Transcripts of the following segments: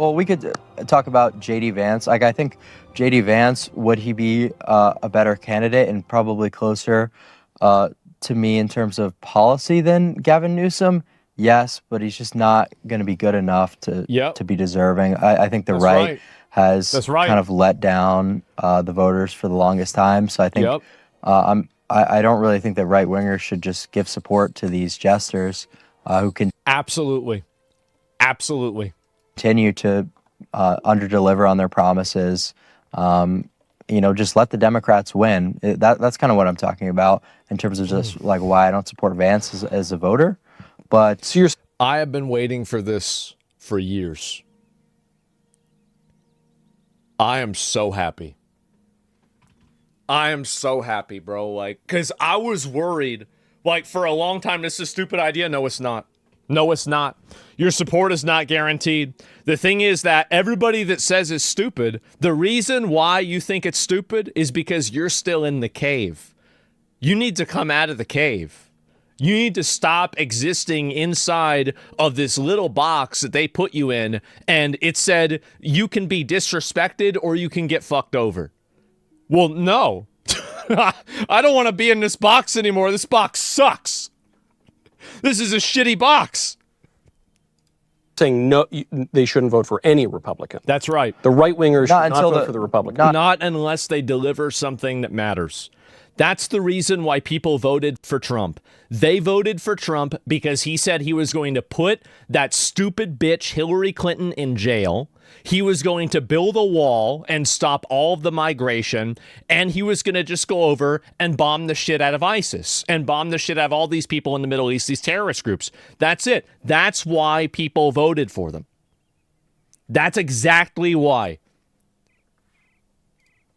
Well, we could talk about J.D. Vance. Like, I think J.D. Vance, would he be a better candidate and probably closer to me in terms of policy than Gavin Newsom? Yes, but he's just not going to be good enough to be deserving. I think the right has kind of let down the voters for the longest time. So I think I don't really think that right wingers should just give support to these jesters who can absolutely continue to underdeliver on their promises. Just let the Democrats win. That's kind of what I'm talking about in terms of just like why I don't support Vance as a voter. But seriously, I have been waiting for this for years. I am so happy. I am so happy, bro. Like, because I was worried, like, for a long time, this is a stupid idea. No, it's not. No, it's not. Your support is not guaranteed. The thing is that everybody that says it's stupid, the reason why you think it's stupid is because you're still in the cave. You need to come out of the cave. You need to stop existing inside of this little box that they put you in, and it said you can be disrespected or you can get fucked over. Well, no. I don't want to be in this box anymore. This box sucks. This is a shitty box. Saying no, they shouldn't vote for any Republican. That's right. The right-wingers should not vote for the Republican. Not unless they deliver something that matters. That's the reason why people voted for Trump. They voted for Trump because he said he was going to put that stupid bitch Hillary Clinton in jail. He was going to build a wall and stop all of the migration. And he was going to just go over and bomb the shit out of ISIS and bomb the shit out of all these people in the Middle East, these terrorist groups. That's it. That's why people voted for them. That's exactly why.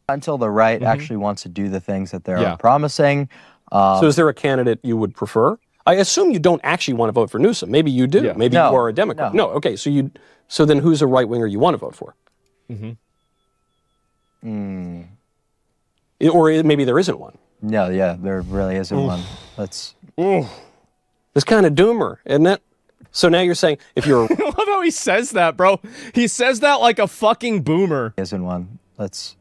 Until the right actually wants to do the things that they're promising. So is there a candidate you would prefer? I assume you don't actually want to vote for Newsom. Maybe you do. Maybe you are a Democrat. No. Okay. So then who's a right winger you want to vote for? Or maybe there isn't one. No, there really isn't one. That's It's kind of doomer, isn't it? So now you're saying if you're I love how he says that, bro. He says that like a fucking boomer. Isn't one. It's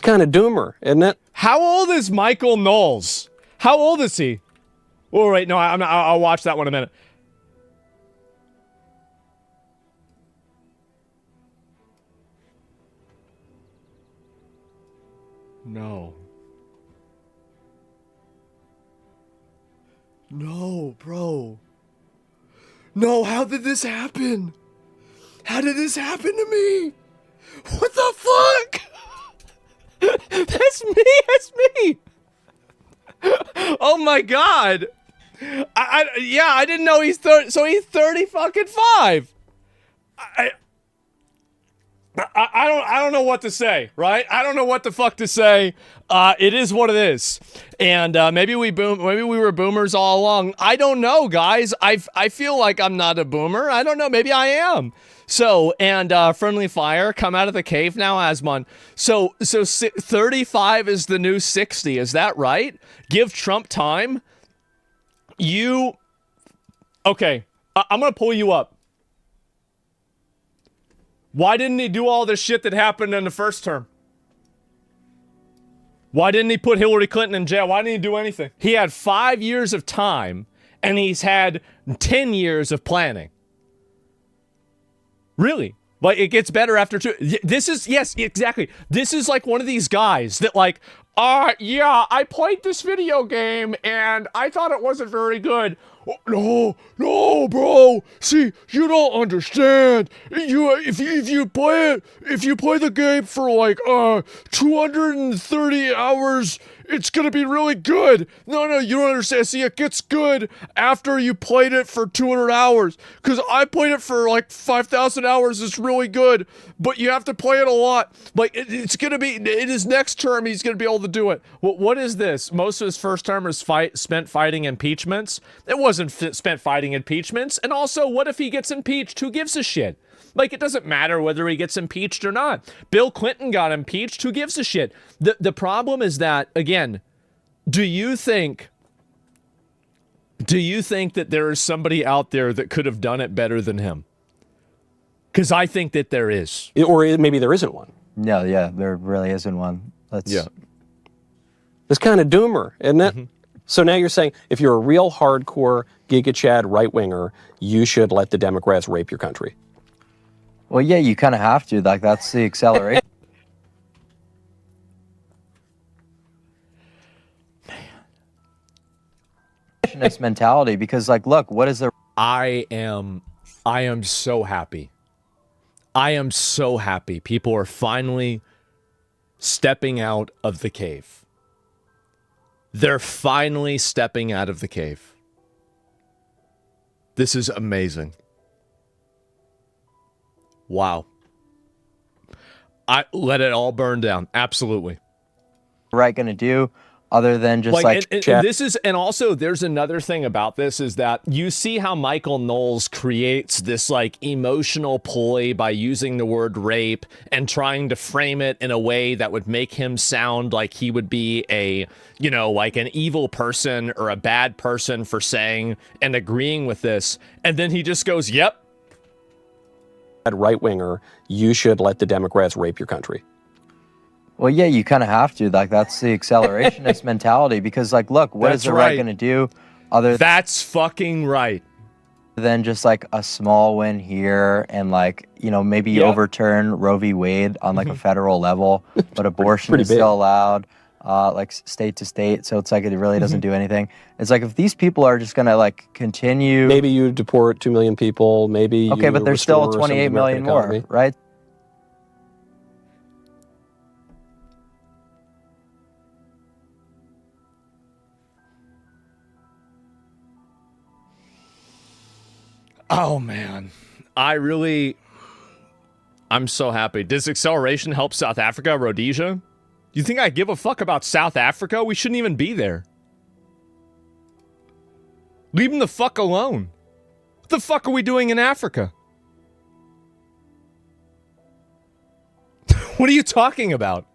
kind of doomer, isn't it? How old is Michael Knowles? How old is he? Oh, wait, no, I'll watch that one in a minute. No. No, bro. No, how did this happen? How did this happen to me? What the fuck? That's me. Oh my god. I didn't know he's 30. So he's 30 fucking 5. I don't know what to say, right? I don't know what the fuck to say. It is what it is. And maybe we were boomers all along. I don't know, guys. I feel like I'm not a boomer. I don't know. Maybe I am. So, and Friendly Fire, come out of the cave now, Asmon. So 35 is the new 60. Is that right? Give Trump time. Okay, I'm going to pull you up. Why didn't he do all this shit that happened in the first term? Why didn't he put Hillary Clinton in jail? Why didn't he do anything? He had 5 years of time, and he's had 10 years of planning. Really? Like, it gets better after 2. This is, yes, exactly. This is like one of these guys that like, yeah, I played this video game, and I thought it wasn't very good. Oh, no, bro. See, you don't understand. If you play the game for like 230 hours, it's gonna be really good. No, you don't understand. See, it gets good after you played it for 200 hours. Cause I played it for like 5,000 hours. It's really good, but you have to play it a lot. Like it's gonna be in his next term, he's gonna be able to do it. What is this? Most of his first term was spent fighting impeachments. It wasn't spent fighting impeachments. And also, what if he gets impeached? Who gives a shit? Like, it doesn't matter whether he gets impeached or not. Bill Clinton got impeached. Who gives a shit? The problem is that, again, do you think that there is somebody out there that could have done it better than him? Because I think that there is. Or maybe there isn't one. No, yeah, there really isn't one. It's kind of doomer, isn't it? Mm-hmm. So now you're saying if you're a real hardcore Giga Chad right-winger, you should let the Democrats rape your country. Well, yeah, you kind of have to. Like, that's the acceleration. Mentality, because, like, look, what is the... I am so happy. I am so happy. People are finally stepping out of the cave. They're finally stepping out of the cave. This is amazing. Wow. I let it all burn down. Absolutely. Right going to do other than just and this is, and also there's another thing about this is that you see how Michael Knowles creates this like emotional ploy by using the word rape and trying to frame it in a way that would make him sound like he would be a, you know, like an evil person or a bad person for saying and agreeing with this. And then he just goes, yep. Right-winger, you should let the Democrats rape your country. Well, yeah, you kind of have to. Like, that's the accelerationist mentality, because, like, look, what is the right going to do other That's fucking right. than just, like, a small win here and, like, you know, maybe overturn Roe v. Wade on, like, a federal level, but abortion is still allowed, like, state to state, so it's like it really doesn't do anything. It's like if these people are just going to, like, continue... Maybe you deport 2 million people, maybe okay, but there's still 28 million more, right? Oh, man. I'm so happy. Does acceleration help South Africa, Rhodesia? You think I give a fuck about South Africa? We shouldn't even be there. Leave them the fuck alone. What the fuck are we doing in Africa? What are you talking about?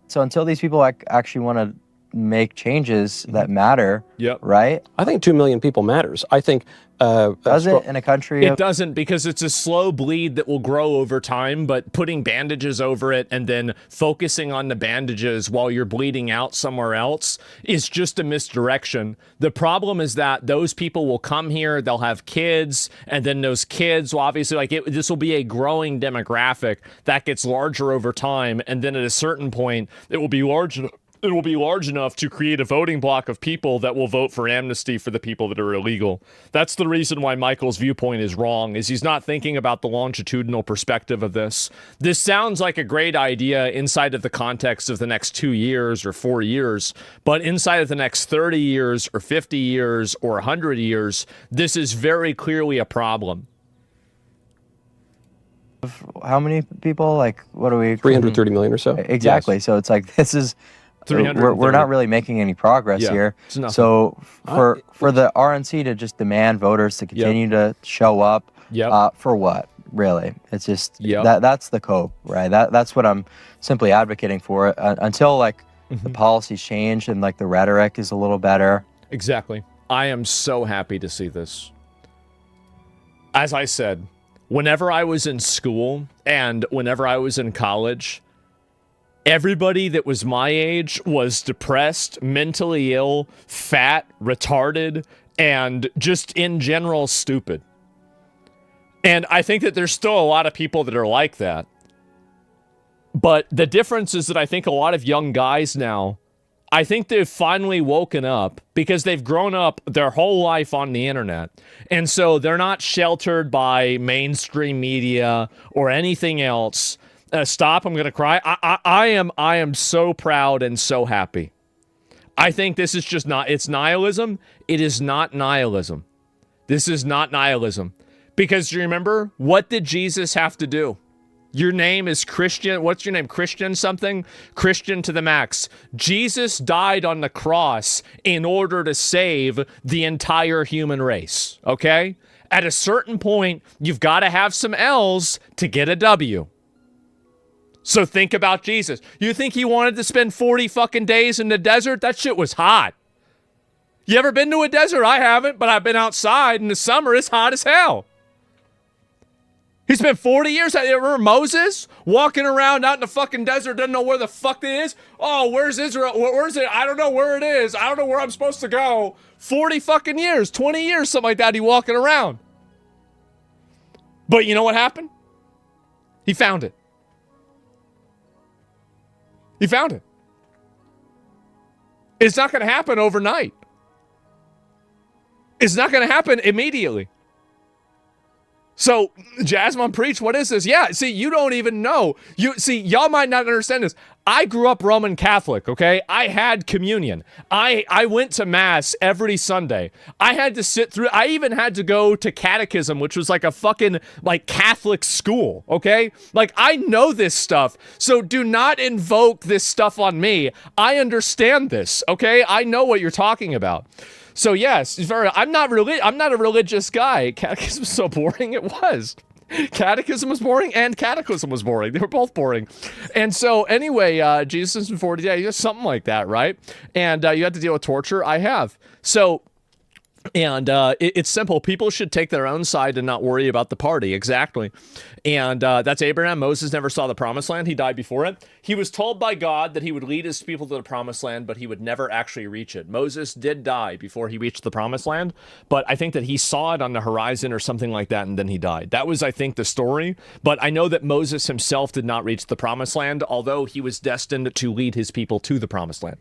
So until these people actually want to make changes that matter, right? I think 2 million people matters. I think... does it in a country? It doesn't, because it's a slow bleed that will grow over time, but putting bandages over it and then focusing on the bandages while you're bleeding out somewhere else is just a misdirection. The problem is that those people will come here, they'll have kids, and then those kids will obviously, like, this will be a growing demographic that gets larger over time, and then at a certain point, it will be large enough. It will be large enough to create a voting block of people that will vote for amnesty for the people that are illegal. That's the reason why Michael's viewpoint is wrong, is he's not thinking about the longitudinal perspective of this. This sounds like a great idea inside of the context of the next 2 years or 4 years, but inside of the next 30 years or 50 years or 100 years, this is very clearly a problem. How many people? Like, what are we? 330 million or so. Exactly. Yes. So it's like, this is... We're not really making any progress here. So for the RNC to just demand voters to continue to show up, for what? Really, it's just that's the cope, right? That's what I'm simply advocating for until like the policies change and like the rhetoric is a little better. Exactly. I am so happy to see this. As I said, whenever I was in school and whenever I was in college, everybody that was my age was depressed, mentally ill, fat, retarded, and just in general stupid. And I think that there's still a lot of people that are like that. But the difference is that I think a lot of young guys now, I think they've finally woken up because they've grown up their whole life on the internet. And so they're not sheltered by mainstream media or anything else. Stop, I'm going to cry. I am so proud and so happy. I think this is just not, it's nihilism. It is not nihilism. This is not nihilism. Because you remember, what did Jesus have to do? Your name is Christian. What's your name? Christian something? Christian to the max. Jesus died on the cross in order to save the entire human race, okay? At a certain point, you've got to have some L's to get a W. So think about Jesus. You think he wanted to spend 40 fucking days in the desert? That shit was hot. You ever been to a desert? I haven't, but I've been outside in the summer. It's hot as hell. He spent 40 years. Remember Moses walking around out in the fucking desert, doesn't know where the fuck it is? Oh, where's Israel? Where's it? I don't know where it is. I don't know where I'm supposed to go. 40 fucking years, 20 years, something like that, he walking around. But you know what happened? He found it. He found it. It's not going to happen overnight. It's not going to happen immediately. So, Jasmine preach, what is this? Yeah, see, you don't even know. Y'all might not understand this. I grew up Roman Catholic, okay? I had communion. I went to Mass every Sunday. I had to sit through, I even had to go to catechism, which was like a fucking, like, Catholic school, okay? Like, I know this stuff, so do not invoke this stuff on me. I understand this, okay? I know what you're talking about. So yes, I'm not a religious guy. Catechism was so boring. It was. Catechism was boring and catechism was boring. They were both boring. And so anyway, Jesus in 40 days, something like that, right? And you had to deal with torture. I have. So, and it's simple. People should take their own side and not worry about the party. Exactly. And that's Abraham. Moses never saw the promised land. He died before it. He was told by God that he would lead his people to the promised land, but he would never actually reach it. Moses did die before he reached the promised land, but I think that he saw it on the horizon or something like that, and then he died. That was, I think, the story. But I know that Moses himself did not reach the promised land, although he was destined to lead his people to the promised land.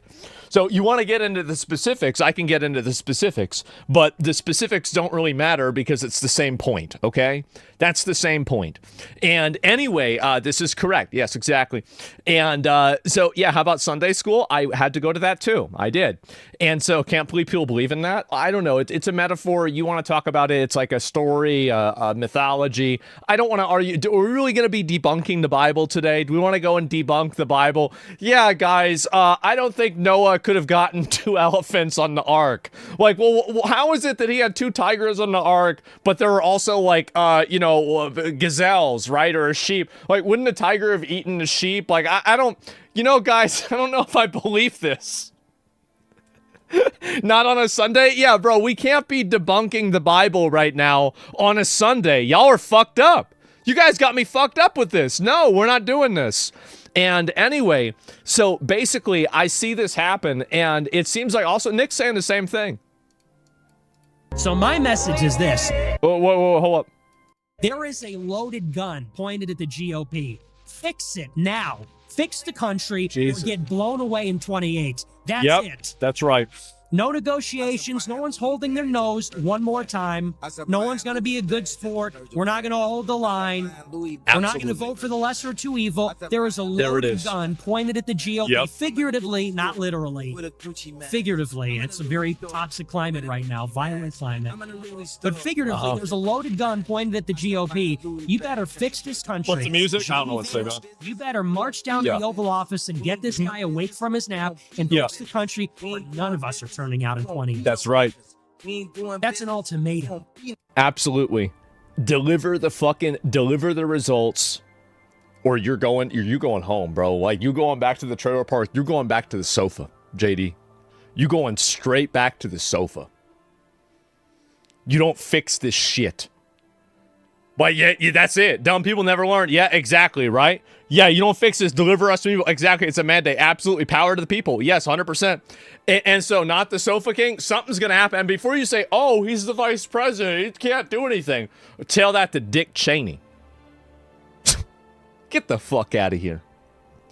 So you want to get into the specifics, I can get into the specifics, but the specifics don't really matter because it's the same point, okay? That's the same point. And anyway, this is correct. Yes, exactly. And so, yeah, how about Sunday school? I had to go to that too. I did. And so can't believe people believe in that. I don't know. It's a metaphor. You want to talk about it. It's like a story, a mythology. I don't want to argue. Are we really going to be debunking the Bible today? Do we want to go and debunk the Bible? Yeah, guys, I don't think Noah could have gotten 2 elephants on the ark. Like, well, how is it that he had 2 tigers on the ark, but there were also like, gazelles, right? Or a sheep. Like, wouldn't a tiger have eaten a sheep? Like, I don't, guys, I don't know if I believe this. Not on a Sunday? Yeah, bro, we can't be debunking the Bible right now on a Sunday. Y'all are fucked up. You guys got me fucked up with this. No, we're not doing this. And anyway, so basically, I see this happen, and it seems like also Nick's saying the same thing. So my message is this. Whoa, hold up. There is a loaded gun pointed at the GOP. Fix it now. Fix the country or get blown away in 28. That's it. That's right. No negotiations. No one's holding their nose one more time. No one's going to be a good sport. We're not going to hold the line. We're not going to vote for the lesser of two evil. There is a loaded gun pointed at the GOP, figuratively, not literally. Figuratively. It's a very toxic climate right now, violent climate. But figuratively, there's a loaded gun pointed at the GOP. You better fix this country. What's the music? I don't know what to say about it. You better march down to the Oval Office and get this guy awake from his nap and fix the country, or none of us are turning out in 20. That's right. That's an ultimatum. Absolutely. Deliver the results, or you going home, bro. Like, you going back to the trailer park, you're going back to the sofa, JD. You going straight back to the sofa. You don't fix this shit. But yeah, that's it. Dumb people never learn. Yeah, exactly, right? Yeah, you don't fix this. Deliver us to people. Exactly, it's a mandate. Absolutely. Power to the people. Yes, 100%. And so, not the Sofa King. Something's going to happen. And before you say, oh, he's the vice president, he can't do anything, tell that to Dick Cheney. Get the fuck out of here.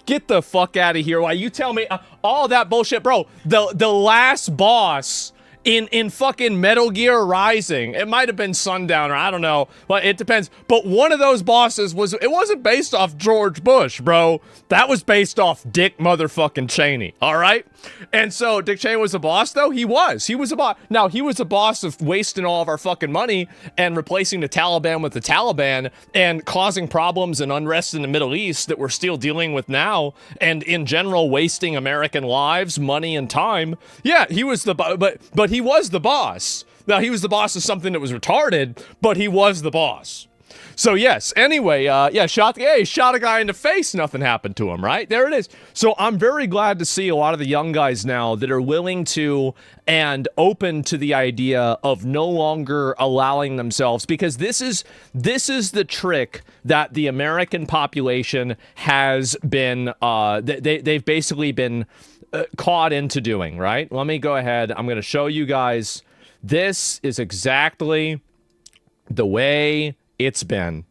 Get the fuck out of here. Why you tell me all that bullshit, bro? The last boss in fucking Metal Gear Rising, it might have been Sundowner, I don't know, but it depends. But one of those bosses wasn't based off George Bush, bro. That was based off Dick motherfucking Cheney, all right? And so Dick Cheney was a boss, though? He was a boss. Now, he was a boss of wasting all of our fucking money and replacing the Taliban with the Taliban and causing problems and unrest in the Middle East that we're still dealing with now, and in general, wasting American lives, money, and time. Yeah, he was but he was the boss. Now, he was the boss of something that was retarded, but he was the boss. So yes, anyway, yeah, shot a guy in the face, nothing happened to him, right? There it is. So I'm very glad to see a lot of the young guys now that are willing to and open to the idea of no longer allowing themselves, because this is the trick that the American population has been they've basically been caught into doing, right? Let me go ahead. I'm going to show you guys. This is exactly the way it's been.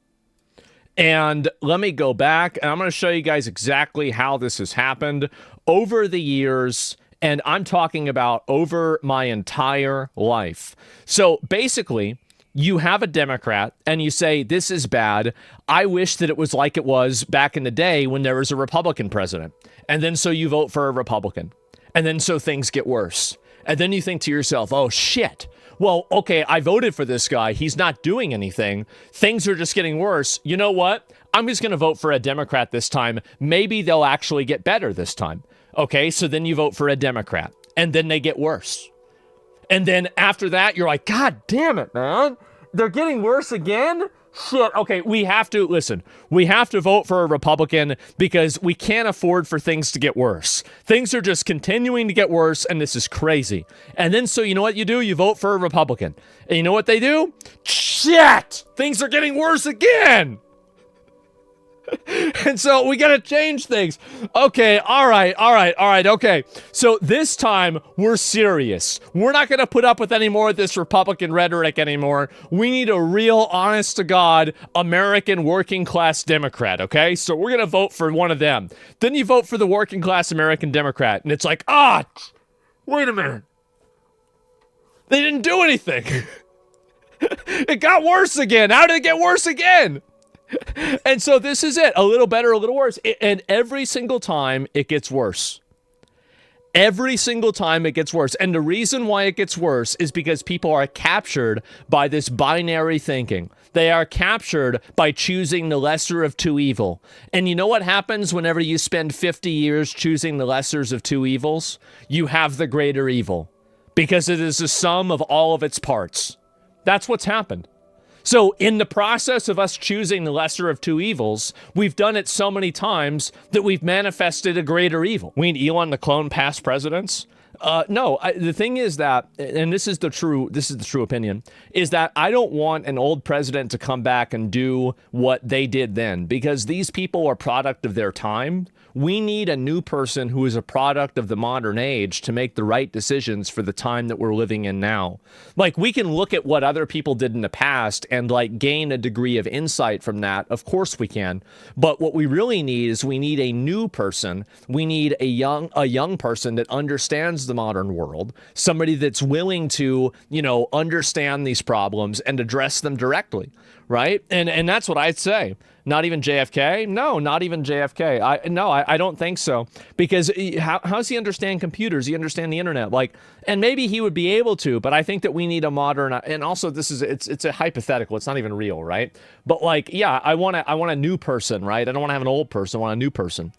And let me go back, and I'm going to show you guys exactly how this has happened over the years. And I'm talking about over my entire life. So basically, you have a Democrat and you say, this is bad. I wish that it was like it was back in the day when there was a Republican president. And then so you vote for a Republican. And then so things get worse. And then you think to yourself, oh shit. Well, okay, I voted for this guy. He's not doing anything. Things are just getting worse. You know what? I'm just going to vote for a Democrat this time. Maybe they'll actually get better this time. Okay, so then you vote for a Democrat, and then they get worse. And then after that, you're like, God damn it, man. They're getting worse again? Shit. Okay, we have to vote for a Republican because we can't afford for things to get worse. Things are just continuing to get worse, and this is crazy. And then so you know what you do? You vote for a Republican. And you know what they do? Shit! Things are getting worse again! And so we gotta change things. Okay, all right, okay. So this time, we're serious. We're not gonna put up with any more of this Republican rhetoric anymore. We need a real, honest-to-God, American working-class Democrat, okay? So we're gonna vote for one of them. Then you vote for the working-class American Democrat, and it's like, wait a minute. They didn't do anything. It got worse again. How did it get worse again? And so this is it. A little better, a little worse. And every single time it gets worse. Every single time it gets worse. And the reason why it gets worse is because people are captured by this binary thinking. They are captured by choosing the lesser of two evil. And you know what happens whenever you spend 50 years choosing the lessers of two evils? You have the greater evil. Because it is the sum of all of its parts. That's what's happened. So in the process of us choosing the lesser of two evils, we've done it so many times that we've manifested a greater evil. We need Elon to clone past presidents? No, the thing is that, and this is the true opinion, is that I don't want an old president to come back and do what they did then, because these people are product of their time. We need a new person who is a product of the modern age to make the right decisions for the time that we're living in now. Like, we can look at what other people did in the past and like gain a degree of insight from that. Of course we can. But what we really need is we need a new person. We need a young person that understands the modern world, somebody that's willing to, understand these problems and address them directly, right? And that's what I'd say. Not even JFK? No, not even JFK. I don't think so. Because how does he understand computers? He understand the internet? And maybe he would be able to, but I think that we need a modern, and also it's a hypothetical. It's not even real, right? But I want a new person, right? I don't want to have an old person. I want a new person.